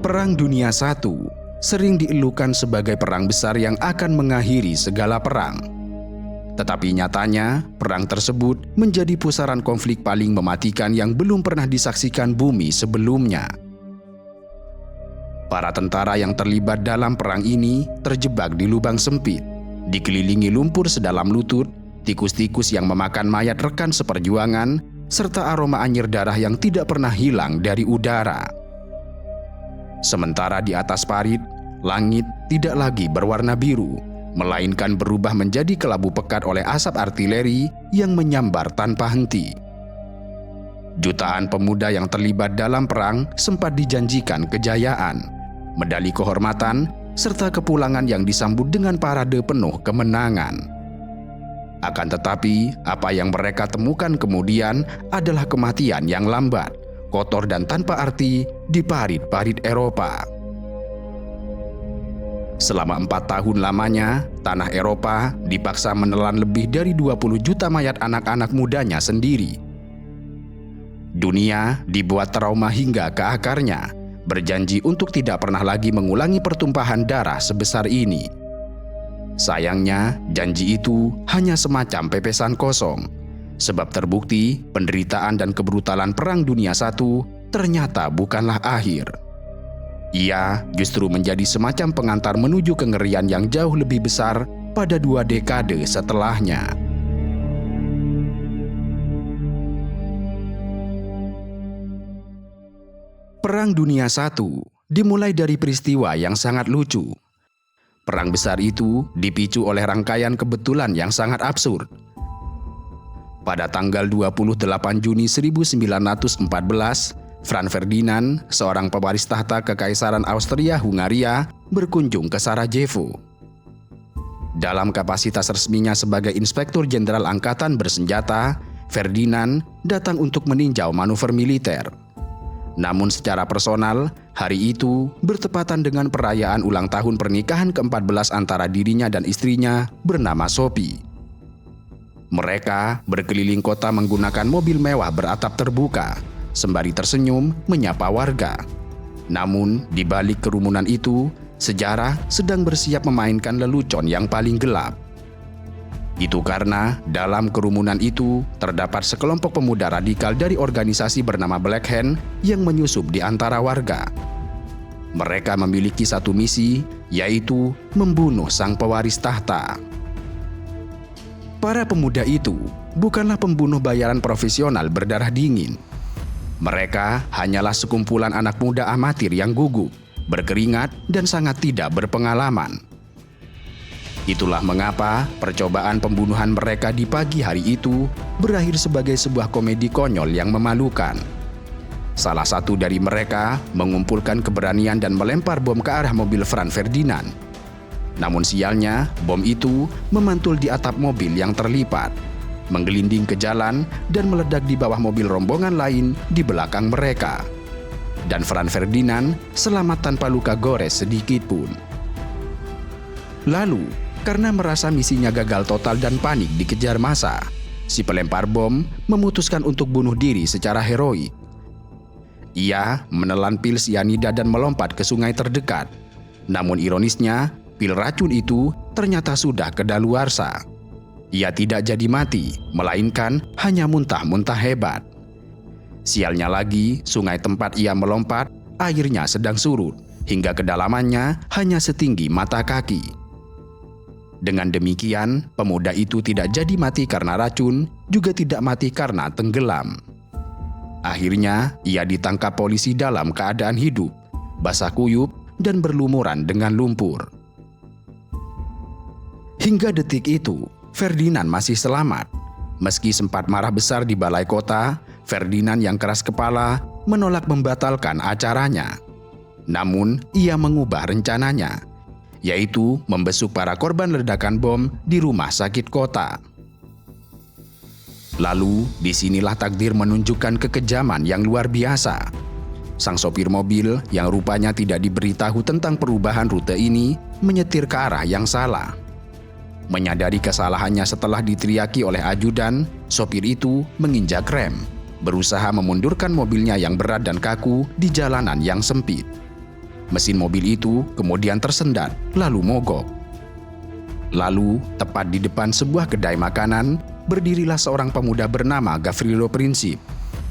Perang Dunia I sering dielukan sebagai perang besar yang akan mengakhiri segala perang. Tetapi nyatanya, perang tersebut menjadi pusaran konflik paling mematikan yang belum pernah disaksikan bumi sebelumnya. Para tentara yang terlibat dalam perang ini terjebak di lubang sempit, dikelilingi lumpur sedalam lutut, tikus-tikus yang memakan mayat rekan seperjuangan, serta aroma anyir darah yang tidak pernah hilang dari udara. Sementara di atas parit, langit tidak lagi berwarna biru, melainkan berubah menjadi kelabu pekat oleh asap artileri yang menyambar tanpa henti. Jutaan pemuda yang terlibat dalam perang sempat dijanjikan kejayaan, medali kehormatan, serta kepulangan yang disambut dengan parade penuh kemenangan. Akan tetapi, apa yang mereka temukan kemudian adalah kematian yang lambat, kotor dan tanpa arti di parit-parit Eropa. Selama 4 tahun lamanya, tanah Eropa dipaksa menelan lebih dari 20 juta mayat anak-anak mudanya sendiri. Dunia dibuat trauma hingga ke akarnya, berjanji untuk tidak pernah lagi mengulangi pertumpahan darah sebesar ini. Sayangnya, janji itu hanya semacam pepesan kosong, sebab terbukti penderitaan dan kebrutalan Perang Dunia I ternyata bukanlah akhir. Ia justru menjadi semacam pengantar menuju kengerian yang jauh lebih besar pada 2 dekade setelahnya. Perang Dunia I dimulai dari peristiwa yang sangat lucu. Perang besar itu dipicu oleh rangkaian kebetulan yang sangat absurd. Pada tanggal 28 Juni 1914, Franz Ferdinand, seorang pewaris tahta Kekaisaran Austria-Hungaria, berkunjung ke Sarajevo. Dalam kapasitas resminya sebagai Inspektur Jenderal Angkatan Bersenjata, Ferdinand datang untuk meninjau manuver militer. Namun secara personal, hari itu bertepatan dengan perayaan ulang tahun pernikahan ke-14 antara dirinya dan istrinya bernama Sophie. Mereka berkeliling kota menggunakan mobil mewah beratap terbuka, sembari tersenyum menyapa warga. Namun, di balik kerumunan itu, sejarah sedang bersiap memainkan lelucon yang paling gelap. Itu karena dalam kerumunan itu terdapat sekelompok pemuda radikal dari organisasi bernama Black Hand yang menyusup di antara warga. Mereka memiliki satu misi, yaitu membunuh sang pewaris tahta. Para pemuda itu bukanlah pembunuh bayaran profesional berdarah dingin. Mereka hanyalah sekumpulan anak muda amatir yang gugup, berkeringat, dan sangat tidak berpengalaman. Itulah mengapa percobaan pembunuhan mereka di pagi hari itu berakhir sebagai sebuah komedi konyol yang memalukan. Salah satu dari mereka mengumpulkan keberanian dan melempar bom ke arah mobil Franz Ferdinand. Namun sialnya, bom itu memantul di atap mobil yang terlipat, menggelinding ke jalan dan meledak di bawah mobil rombongan lain di belakang mereka. Dan Franz Ferdinand selamat tanpa luka gores sedikit pun. Lalu, karena merasa misinya gagal total dan panik dikejar massa, si pelempar bom memutuskan untuk bunuh diri secara heroik. Ia menelan pil sianida dan melompat ke sungai terdekat. Namun ironisnya, pil racun itu ternyata sudah kedaluarsa. Ia tidak jadi mati, melainkan hanya muntah-muntah hebat. Sialnya lagi, sungai tempat ia melompat, airnya sedang surut, hingga kedalamannya hanya setinggi mata kaki. Dengan demikian, pemuda itu tidak jadi mati karena racun, juga tidak mati karena tenggelam. Akhirnya, ia ditangkap polisi dalam keadaan hidup, basah kuyup, dan berlumuran dengan lumpur. Hingga detik itu, Ferdinand masih selamat. Meski sempat marah besar di balai kota, Ferdinand yang keras kepala menolak membatalkan acaranya. Namun, ia mengubah rencananya, yaitu membesuk para korban ledakan bom di rumah sakit kota. Lalu, disinilah takdir menunjukkan kekejaman yang luar biasa. Sang sopir mobil yang rupanya tidak diberitahu tentang perubahan rute ini menyetir ke arah yang salah. Menyadari kesalahannya setelah diteriaki oleh ajudan, sopir itu menginjak rem, berusaha memundurkan mobilnya yang berat dan kaku di jalanan yang sempit. mesin mobil itu kemudian tersendat lalu mogok. Lalu, tepat di depan sebuah kedai makanan, berdirilah seorang pemuda bernama Gavrilo Princip.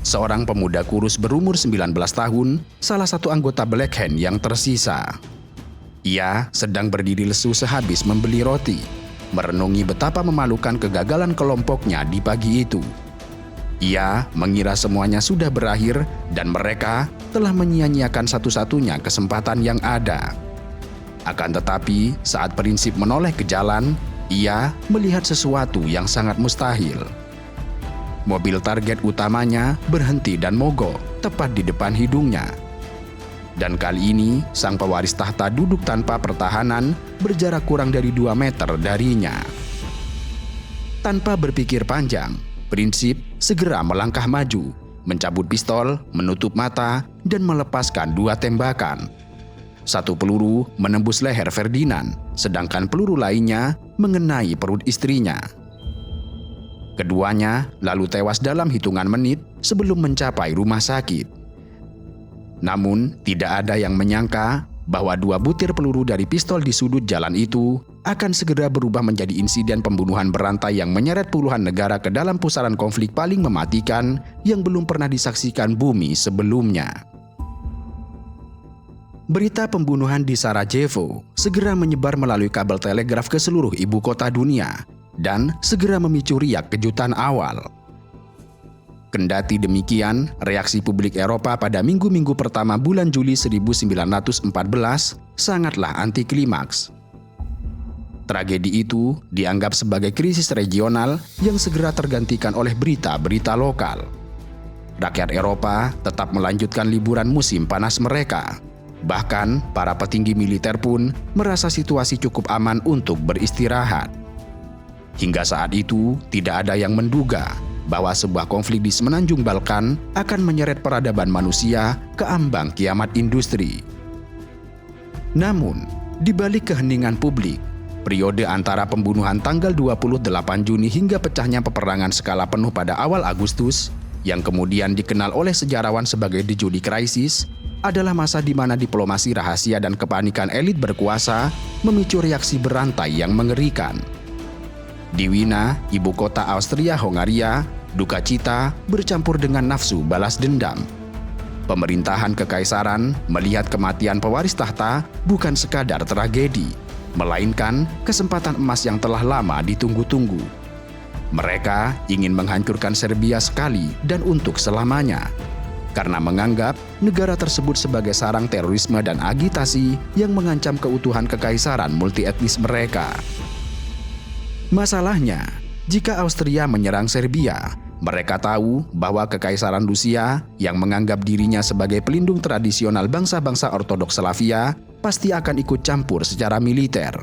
Seorang pemuda kurus berumur 19 tahun, salah satu anggota Black Hand yang tersisa. Ia sedang berdiri lesu sehabis membeli roti, merenungi betapa memalukan kegagalan kelompoknya di pagi itu. Ia mengira semuanya sudah berakhir dan mereka telah menyia-nyiakan satu-satunya kesempatan yang ada. Akan tetapi, saat Princip menoleh ke jalan, ia melihat sesuatu yang sangat mustahil. Mobil target utamanya berhenti dan mogok tepat di depan hidungnya. Dan kali ini, sang pewaris tahta duduk tanpa pertahanan berjarak kurang dari 2 meter darinya. Tanpa berpikir panjang, Princip segera melangkah maju, mencabut pistol, menutup mata, dan melepaskan 2 tembakan. Satu peluru menembus leher Ferdinand, sedangkan peluru lainnya mengenai perut istrinya. Keduanya lalu tewas dalam hitungan menit sebelum mencapai rumah sakit. Namun, tidak ada yang menyangka bahwa 2 butir peluru dari pistol di sudut jalan itu akan segera berubah menjadi insiden pembunuhan berantai yang menyeret puluhan negara ke dalam pusaran konflik paling mematikan yang belum pernah disaksikan bumi sebelumnya. Berita pembunuhan di Sarajevo segera menyebar melalui kabel telegraf ke seluruh ibu kota dunia dan segera memicu riak kejutan awal. Kendati demikian, reaksi publik Eropa pada minggu-minggu pertama bulan Juli 1914 sangatlah anti-klimaks. Tragedi itu dianggap sebagai krisis regional yang segera tergantikan oleh berita-berita lokal. Rakyat Eropa tetap melanjutkan liburan musim panas mereka. Bahkan, para petinggi militer pun merasa situasi cukup aman untuk beristirahat. Hingga saat itu, tidak ada yang menduga bahwa sebuah konflik di semenanjung Balkan akan menyeret peradaban manusia ke ambang kiamat industri. Namun, di balik keheningan publik, periode antara pembunuhan tanggal 28 Juni hingga pecahnya peperangan skala penuh pada awal Agustus, yang kemudian dikenal oleh sejarawan sebagai The July Crisis, adalah masa di mana diplomasi rahasia dan kepanikan elit berkuasa memicu reaksi berantai yang mengerikan. Di Wina, ibu kota Austria-Hongaria, duka cita bercampur dengan nafsu balas dendam. Pemerintahan kekaisaran melihat kematian pewaris tahta bukan sekadar tragedi, melainkan kesempatan emas yang telah lama ditunggu-tunggu. Mereka ingin menghancurkan Serbia sekali dan untuk selamanya, karena menganggap negara tersebut sebagai sarang terorisme dan agitasi yang mengancam keutuhan kekaisaran multietnis mereka. Masalahnya, jika Austria menyerang Serbia, mereka tahu bahwa kekaisaran Rusia yang menganggap dirinya sebagai pelindung tradisional bangsa-bangsa Ortodoks Slavia pasti akan ikut campur secara militer.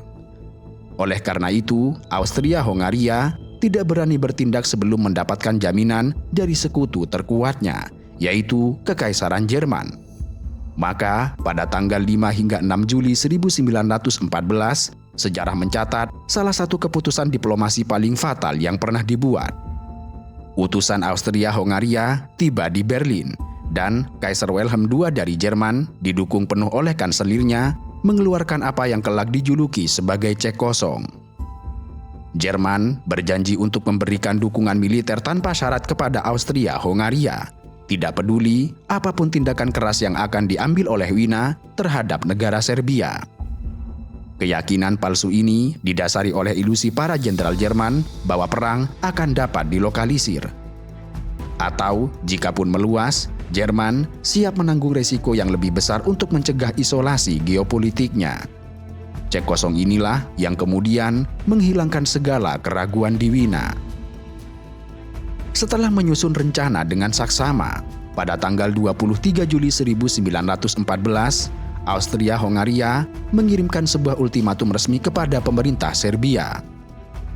Oleh karena itu, Austria-Hongaria tidak berani bertindak sebelum mendapatkan jaminan dari sekutu terkuatnya, yaitu Kekaisaran Jerman. Maka, pada tanggal 5 hingga 6 Juli 1914, sejarah mencatat salah satu keputusan diplomasi paling fatal yang pernah dibuat. Utusan Austria-Hongaria tiba di Berlin, dan Kaiser Wilhelm II dari Jerman, didukung penuh oleh kanselirnya, mengeluarkan apa yang kelak dijuluki sebagai cek kosong. Jerman berjanji untuk memberikan dukungan militer tanpa syarat kepada Austria-Hongaria, tidak peduli apapun tindakan keras yang akan diambil oleh Wina terhadap negara Serbia. Keyakinan palsu ini didasari oleh ilusi para jenderal Jerman bahwa perang akan dapat dilokalisir. Atau, jikapun meluas, Jerman siap menanggung resiko yang lebih besar untuk mencegah isolasi geopolitiknya. Cek kosong inilah yang kemudian menghilangkan segala keraguan di Wina. Setelah menyusun rencana dengan saksama, pada tanggal 23 Juli 1914, Austria-Hongaria mengirimkan sebuah ultimatum resmi kepada pemerintah Serbia.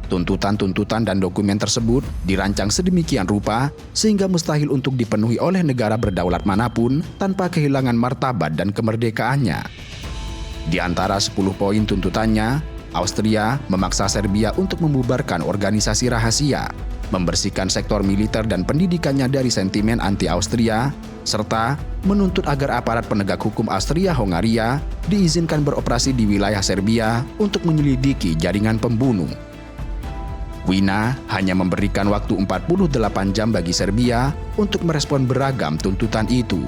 Tuntutan-tuntutan dan dokumen tersebut dirancang sedemikian rupa sehingga mustahil untuk dipenuhi oleh negara berdaulat manapun tanpa kehilangan martabat dan kemerdekaannya. Di antara 10 poin tuntutannya, Austria memaksa Serbia untuk membubarkan organisasi rahasia, membersihkan sektor militer dan pendidikannya dari sentimen anti-Austria, serta menuntut agar aparat penegak hukum Austria-Hongaria diizinkan beroperasi di wilayah Serbia untuk menyelidiki jaringan pembunuh. Wina hanya memberikan waktu 48 jam bagi Serbia untuk merespon beragam tuntutan itu.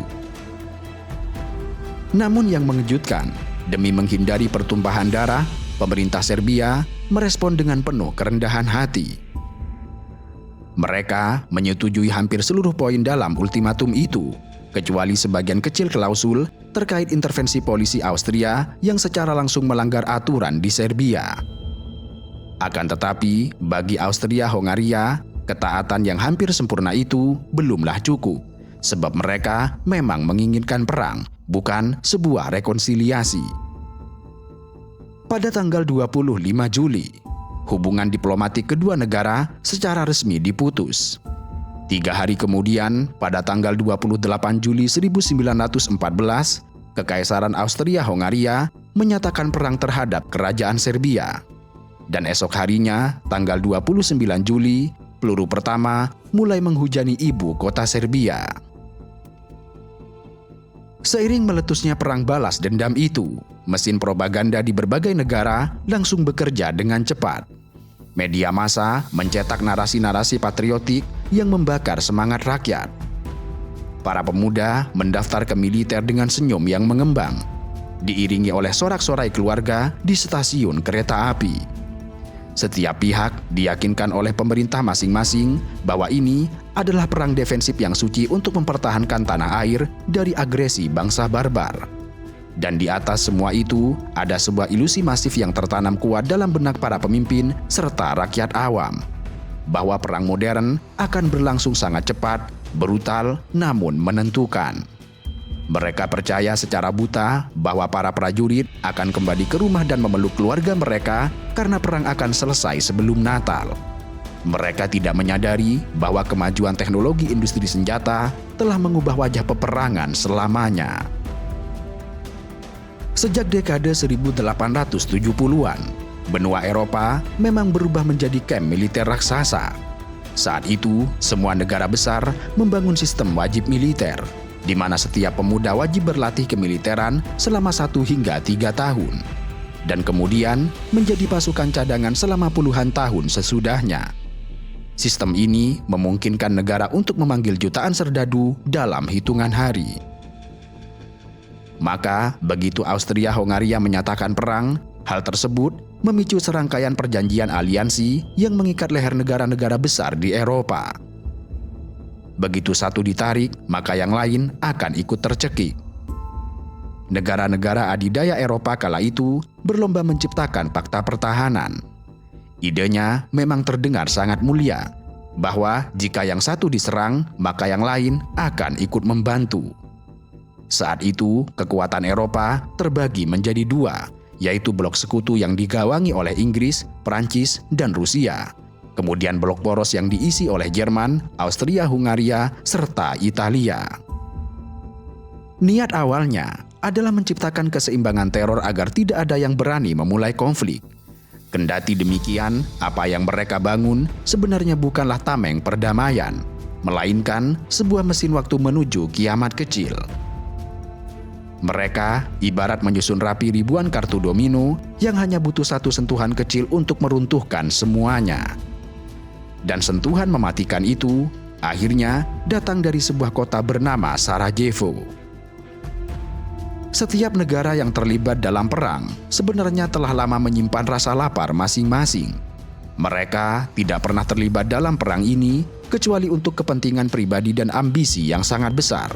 Namun yang mengejutkan, demi menghindari pertumpahan darah, pemerintah Serbia merespon dengan penuh kerendahan hati. Mereka menyetujui hampir seluruh poin dalam ultimatum itu, kecuali sebagian kecil klausul terkait intervensi polisi Austria yang secara langsung melanggar aturan di Serbia. Akan tetapi, bagi Austria-Hongaria, ketaatan yang hampir sempurna itu belumlah cukup, sebab mereka memang menginginkan perang, bukan sebuah rekonsiliasi. Pada tanggal 25 Juli, hubungan diplomatik kedua negara secara resmi diputus. 3 hari kemudian, pada tanggal 28 Juli 1914, Kekaisaran Austria-Hongaria menyatakan perang terhadap Kerajaan Serbia. Dan esok harinya, tanggal 29 Juli, peluru pertama mulai menghujani ibu kota Serbia. Seiring meletusnya perang balas dendam itu, mesin propaganda di berbagai negara langsung bekerja dengan cepat. Media massa mencetak narasi-narasi patriotik yang membakar semangat rakyat. Para pemuda mendaftar ke militer dengan senyum yang mengembang, diiringi oleh sorak-sorai keluarga di stasiun kereta api. Setiap pihak diyakinkan oleh pemerintah masing-masing bahwa ini adalah perang defensif yang suci untuk mempertahankan tanah air dari agresi bangsa barbar. Dan di atas semua itu, ada sebuah ilusi masif yang tertanam kuat dalam benak para pemimpin serta rakyat awam, bahwa perang modern akan berlangsung sangat cepat, brutal, namun menentukan. Mereka percaya secara buta bahwa para prajurit akan kembali ke rumah dan memeluk keluarga mereka karena perang akan selesai sebelum Natal. Mereka tidak menyadari bahwa kemajuan teknologi industri senjata telah mengubah wajah peperangan selamanya. Sejak dekade 1870-an, benua Eropa memang berubah menjadi kamp militer raksasa. Saat itu, semua negara besar membangun sistem wajib militer, di mana setiap pemuda wajib berlatih kemiliteran selama 1 hingga 3 tahun, dan kemudian menjadi pasukan cadangan selama puluhan tahun sesudahnya. Sistem ini memungkinkan negara untuk memanggil jutaan serdadu dalam hitungan hari. Maka, begitu Austria-Hongaria menyatakan perang, hal tersebut memicu serangkaian perjanjian aliansi yang mengikat leher negara-negara besar di Eropa. Begitu satu ditarik, maka yang lain akan ikut tercekik. Negara-negara adidaya Eropa kala itu berlomba menciptakan fakta pertahanan. Idenya memang terdengar sangat mulia, bahwa jika yang satu diserang, maka yang lain akan ikut membantu. Saat itu, kekuatan Eropa terbagi menjadi 2, yaitu blok sekutu yang digawangi oleh Inggris, Prancis, dan Rusia. Kemudian blok poros yang diisi oleh Jerman, Austria-Hungaria, serta Italia. Niat awalnya adalah menciptakan keseimbangan teror agar tidak ada yang berani memulai konflik. Kendati demikian, apa yang mereka bangun sebenarnya bukanlah tameng perdamaian, melainkan sebuah mesin waktu menuju kiamat kecil. Mereka ibarat menyusun rapi ribuan kartu domino yang hanya butuh satu sentuhan kecil untuk meruntuhkan semuanya. Dan sentuhan mematikan itu akhirnya datang dari sebuah kota bernama Sarajevo. Setiap negara yang terlibat dalam perang sebenarnya telah lama menyimpan rasa lapar masing-masing. Mereka tidak pernah terlibat dalam perang ini kecuali untuk kepentingan pribadi dan ambisi yang sangat besar.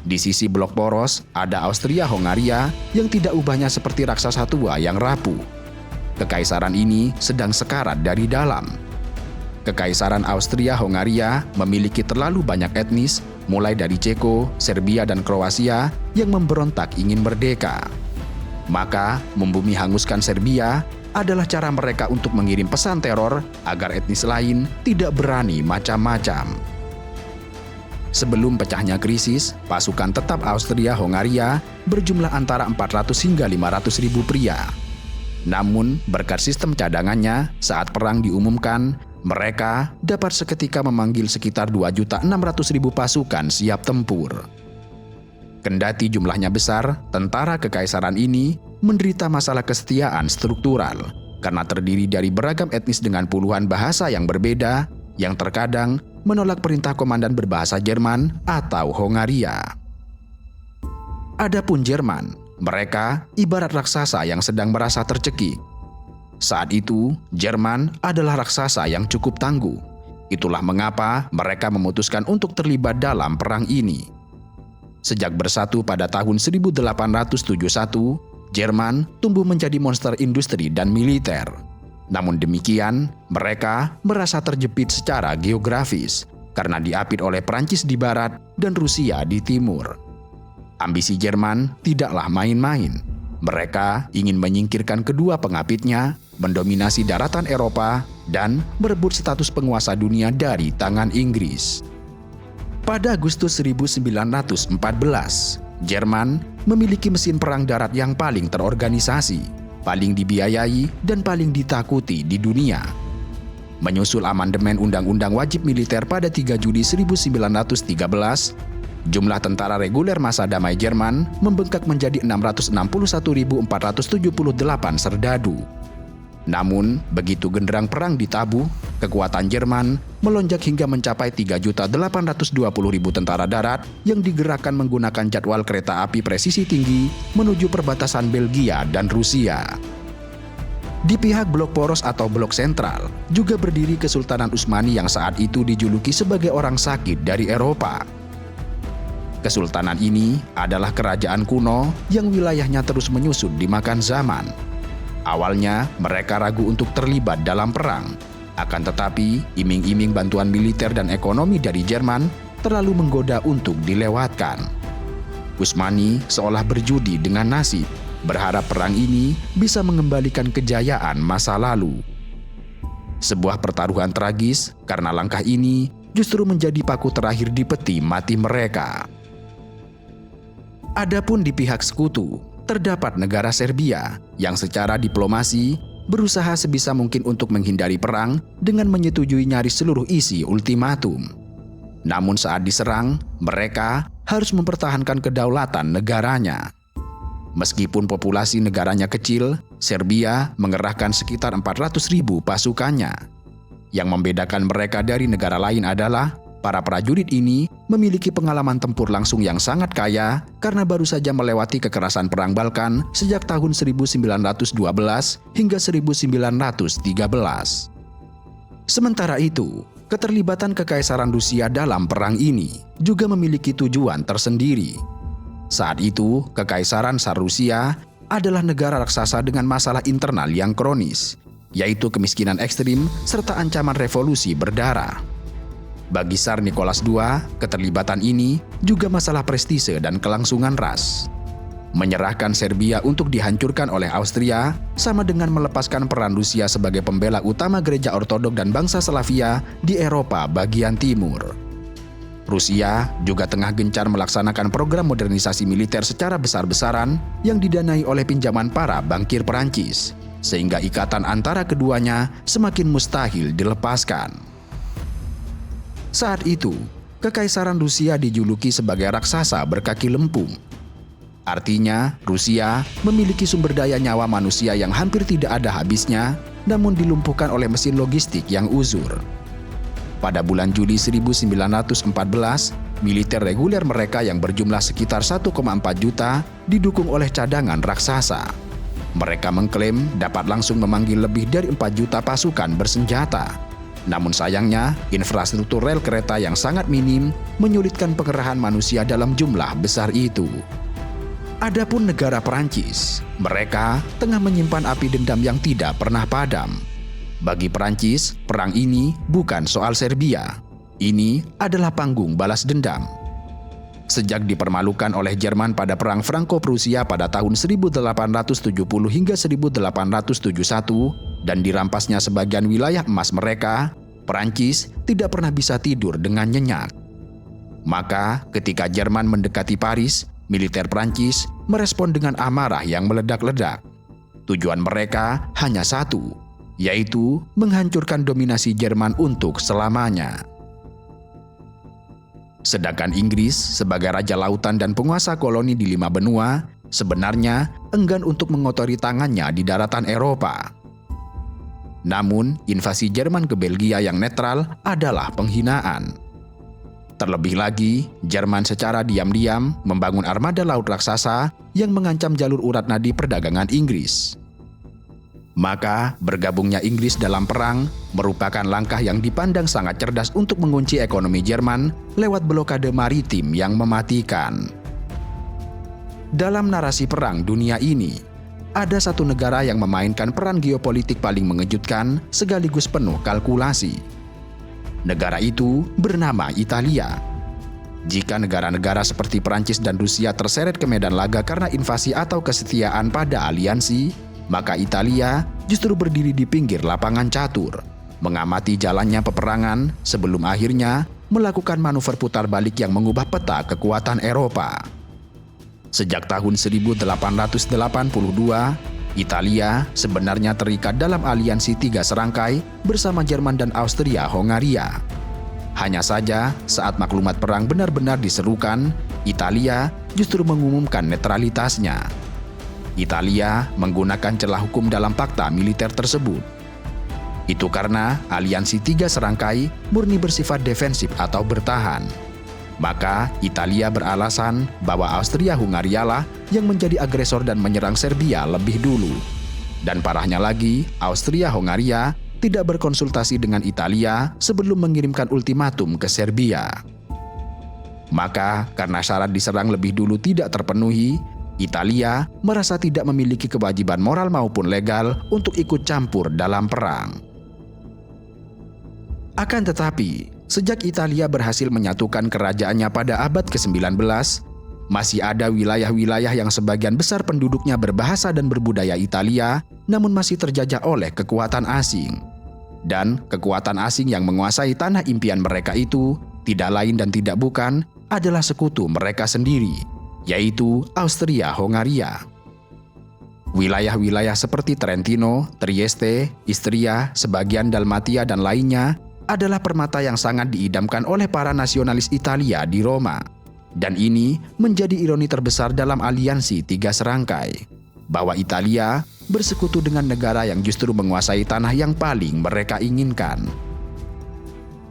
Di sisi blok poros ada Austria-Hongaria yang tidak ubahnya seperti raksasa tua yang rapuh. Kekaisaran ini sedang sekarat dari dalam. Kekaisaran Austria-Hongaria memiliki terlalu banyak etnis, mulai dari Ceko, Serbia, dan Kroasia yang memberontak ingin merdeka. Maka, membumi hanguskan Serbia adalah cara mereka untuk mengirim pesan teror agar etnis lain tidak berani macam-macam. Sebelum pecahnya krisis, pasukan tetap Austria-Hongaria berjumlah antara 400 hingga 500 ribu pria. Namun, berkat sistem cadangannya, saat perang diumumkan, mereka dapat seketika memanggil sekitar 2.600.000 pasukan siap tempur. Kendati jumlahnya besar, tentara kekaisaran ini menderita masalah kesetiaan struktural karena terdiri dari beragam etnis dengan puluhan bahasa yang berbeda yang terkadang menolak perintah komandan berbahasa Jerman atau Hongaria. Adapun Jerman, mereka ibarat raksasa yang sedang merasa tercekik. Saat itu, Jerman adalah raksasa yang cukup tangguh. Itulah mengapa mereka memutuskan untuk terlibat dalam perang ini. Sejak bersatu pada tahun 1871, Jerman tumbuh menjadi monster industri dan militer. Namun demikian, mereka merasa terjepit secara geografis karena diapit oleh Prancis di barat dan Rusia di timur. Ambisi Jerman tidaklah main-main. Mereka ingin menyingkirkan kedua pengapitnya, mendominasi daratan Eropa, dan merebut status penguasa dunia dari tangan Inggris. Pada Agustus 1914, Jerman memiliki mesin perang darat yang paling terorganisasi, paling dibiayai, dan paling ditakuti di dunia. Menyusul amandemen Undang-Undang Wajib Militer pada 3 Juli 1913, jumlah tentara reguler masa damai Jerman membengkak menjadi 661.478 serdadu. Namun, begitu genderang perang ditabuh, kekuatan Jerman melonjak hingga mencapai 3.820.000 tentara darat yang digerakkan menggunakan jadwal kereta api presisi tinggi menuju perbatasan Belgia dan Rusia. Di pihak blok poros atau blok sentral juga berdiri Kesultanan Utsmani yang saat itu dijuluki sebagai orang sakit dari Eropa. Kesultanan ini adalah kerajaan kuno yang wilayahnya terus menyusut dimakan zaman. Awalnya, mereka ragu untuk terlibat dalam perang. Akan tetapi, iming-iming bantuan militer dan ekonomi dari Jerman terlalu menggoda untuk dilewatkan. Utsmani seolah berjudi dengan nasib, berharap perang ini bisa mengembalikan kejayaan masa lalu. Sebuah pertaruhan tragis karena langkah ini justru menjadi paku terakhir di peti mati mereka. Adapun di pihak sekutu, terdapat negara Serbia yang secara diplomasi berusaha sebisa mungkin untuk menghindari perang dengan menyetujui nyaris seluruh isi ultimatum. Namun saat diserang, mereka harus mempertahankan kedaulatan negaranya. Meskipun populasi negaranya kecil, Serbia mengerahkan sekitar 400.000 pasukannya. Yang membedakan mereka dari negara lain adalah para prajurit ini memiliki pengalaman tempur langsung yang sangat kaya karena baru saja melewati kekerasan Perang Balkan sejak tahun 1912 hingga 1913. Sementara itu, keterlibatan Kekaisaran Rusia dalam perang ini juga memiliki tujuan tersendiri. Saat itu, Kekaisaran Tsar Rusia adalah negara raksasa dengan masalah internal yang kronis, yaitu kemiskinan ekstrim serta ancaman revolusi berdarah. Bagi Tsar Nicholas II, keterlibatan ini juga masalah prestise dan kelangsungan ras. Menyerahkan Serbia untuk dihancurkan oleh Austria sama dengan melepaskan peran Rusia sebagai pembela utama gereja Ortodok dan bangsa Slavia di Eropa bagian timur. Rusia juga tengah gencar melaksanakan program modernisasi militer secara besar-besaran yang didanai oleh pinjaman para bankir Perancis, sehingga ikatan antara keduanya semakin mustahil dilepaskan. Saat itu, Kekaisaran Rusia dijuluki sebagai raksasa berkaki lempung. Artinya, Rusia memiliki sumber daya nyawa manusia yang hampir tidak ada habisnya, namun dilumpuhkan oleh mesin logistik yang uzur. Pada bulan Juli 1914, militer reguler mereka yang berjumlah sekitar 1,4 juta didukung oleh cadangan raksasa. Mereka mengklaim dapat langsung memanggil lebih dari 4 juta pasukan bersenjata. Namun sayangnya, infrastruktur rel kereta yang sangat minim menyulitkan pengerahan manusia dalam jumlah besar itu. Adapun negara Perancis, mereka tengah menyimpan api dendam yang tidak pernah padam. Bagi Perancis, perang ini bukan soal Serbia. Ini adalah panggung balas dendam. Sejak dipermalukan oleh Jerman pada Perang Franco-Prusia pada tahun 1870 hingga 1871 dan dirampasnya sebagian wilayah emas mereka, Perancis tidak pernah bisa tidur dengan nyenyak. Maka ketika Jerman mendekati Paris, militer Perancis merespon dengan amarah yang meledak-ledak. Tujuan mereka hanya satu, yaitu menghancurkan dominasi Jerman untuk selamanya. Sedangkan Inggris sebagai raja lautan dan penguasa koloni di 5 benua sebenarnya enggan untuk mengotori tangannya di daratan Eropa. Namun, invasi Jerman ke Belgia yang netral adalah penghinaan. Terlebih lagi, Jerman secara diam-diam membangun armada laut raksasa yang mengancam jalur urat nadi perdagangan Inggris. Maka, bergabungnya Inggris dalam perang merupakan langkah yang dipandang sangat cerdas untuk mengunci ekonomi Jerman lewat blokade maritim yang mematikan. Dalam narasi perang dunia ini, ada satu negara yang memainkan peran geopolitik paling mengejutkan sekaligus penuh kalkulasi. Negara itu bernama Italia. Jika negara-negara seperti Prancis dan Rusia terseret ke medan laga karena invasi atau kesetiaan pada aliansi, maka Italia justru berdiri di pinggir lapangan catur, mengamati jalannya peperangan sebelum akhirnya melakukan manuver putar balik yang mengubah peta kekuatan Eropa. Sejak tahun 1882, Italia sebenarnya terikat dalam aliansi 3 serangkai bersama Jerman dan Austria-Hongaria. Hanya saja, saat maklumat perang benar-benar diserukan, Italia justru mengumumkan netralitasnya. Italia menggunakan celah hukum dalam fakta militer tersebut. Itu karena aliansi 3 serangkai murni bersifat defensif atau bertahan. Maka Italia beralasan bahwa Austria-Hungaria lah yang menjadi agresor dan menyerang Serbia lebih dulu. Dan parahnya lagi, Austria-Hungaria tidak berkonsultasi dengan Italia sebelum mengirimkan ultimatum ke Serbia. Maka karena syarat diserang lebih dulu tidak terpenuhi, Italia merasa tidak memiliki kewajiban moral maupun legal untuk ikut campur dalam perang. Akan tetapi, sejak Italia berhasil menyatukan kerajaannya pada abad ke-19, masih ada wilayah-wilayah yang sebagian besar penduduknya berbahasa dan berbudaya Italia, namun masih terjajah oleh kekuatan asing. Dan kekuatan asing yang menguasai tanah impian mereka itu tidak lain dan tidak bukan adalah sekutu mereka sendiri, yaitu Austria-Hongaria. Wilayah-wilayah seperti Trentino, Trieste, Istria, sebagian Dalmatia dan lainnya adalah permata yang sangat diidamkan oleh para nasionalis Italia di Roma. Dan ini menjadi ironi terbesar dalam aliansi 3 serangkai, bahwa Italia bersekutu dengan negara yang justru menguasai tanah yang paling mereka inginkan.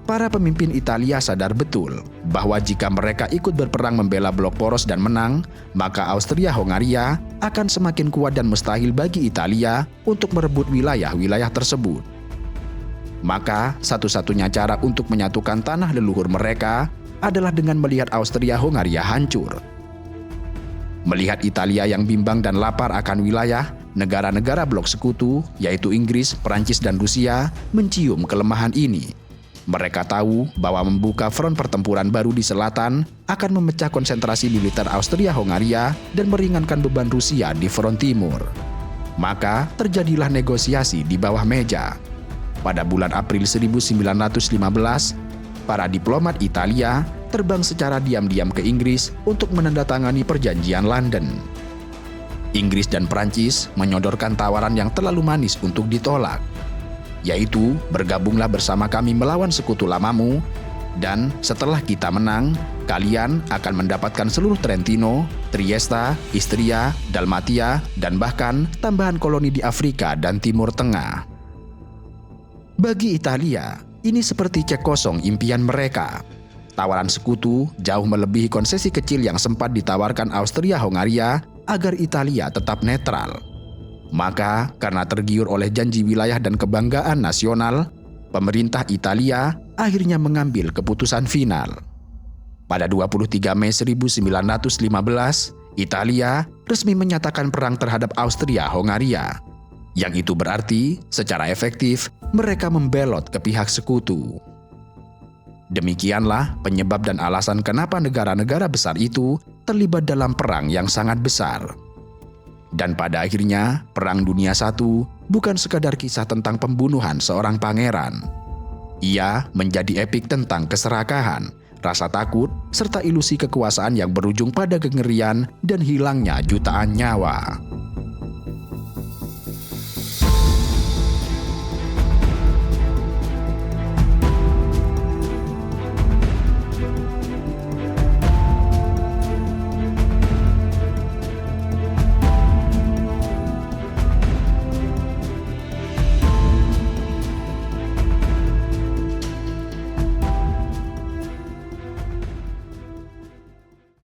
Para pemimpin Italia sadar betul bahwa jika mereka ikut berperang membela blok poros dan menang, maka Austria-Hongaria akan semakin kuat dan mustahil bagi Italia untuk merebut wilayah-wilayah tersebut. Maka satu-satunya cara untuk menyatukan tanah leluhur mereka adalah dengan melihat Austria-Hongaria hancur. Melihat Italia yang bimbang dan lapar akan wilayah, negara-negara blok sekutu, yaitu Inggris, Prancis, dan Rusia, mencium kelemahan ini. Mereka tahu bahwa membuka front pertempuran baru di selatan akan memecah konsentrasi militer Austria-Hongaria dan meringankan beban Rusia di front timur. Maka terjadilah negosiasi di bawah meja. Pada bulan April 1915, para diplomat Italia terbang secara diam-diam ke Inggris untuk menandatangani perjanjian London. Inggris dan Prancis menyodorkan tawaran yang terlalu manis untuk ditolak, yaitu bergabunglah bersama kami melawan sekutu lamamu, dan setelah kita menang, kalian akan mendapatkan seluruh Trentino, Trieste, Istria, Dalmatia, dan bahkan tambahan koloni di Afrika dan Timur Tengah. Bagi Italia, ini seperti cek kosong impian mereka. Tawaran sekutu jauh melebihi konsesi kecil yang sempat ditawarkan Austria-Hongaria agar Italia tetap netral. Maka, karena tergiur oleh janji wilayah dan kebanggaan nasional, pemerintah Italia akhirnya mengambil keputusan final. Pada 23 Mei 1915, Italia resmi menyatakan perang terhadap Austria-Hongaria. Yang itu berarti, secara efektif, mereka membelot ke pihak sekutu. Demikianlah penyebab dan alasan kenapa negara-negara besar itu terlibat dalam perang yang sangat besar. Dan pada akhirnya, Perang Dunia I bukan sekadar kisah tentang pembunuhan seorang pangeran. Ia menjadi epik tentang keserakahan, rasa takut, serta ilusi kekuasaan yang berujung pada kengerian dan hilangnya jutaan nyawa.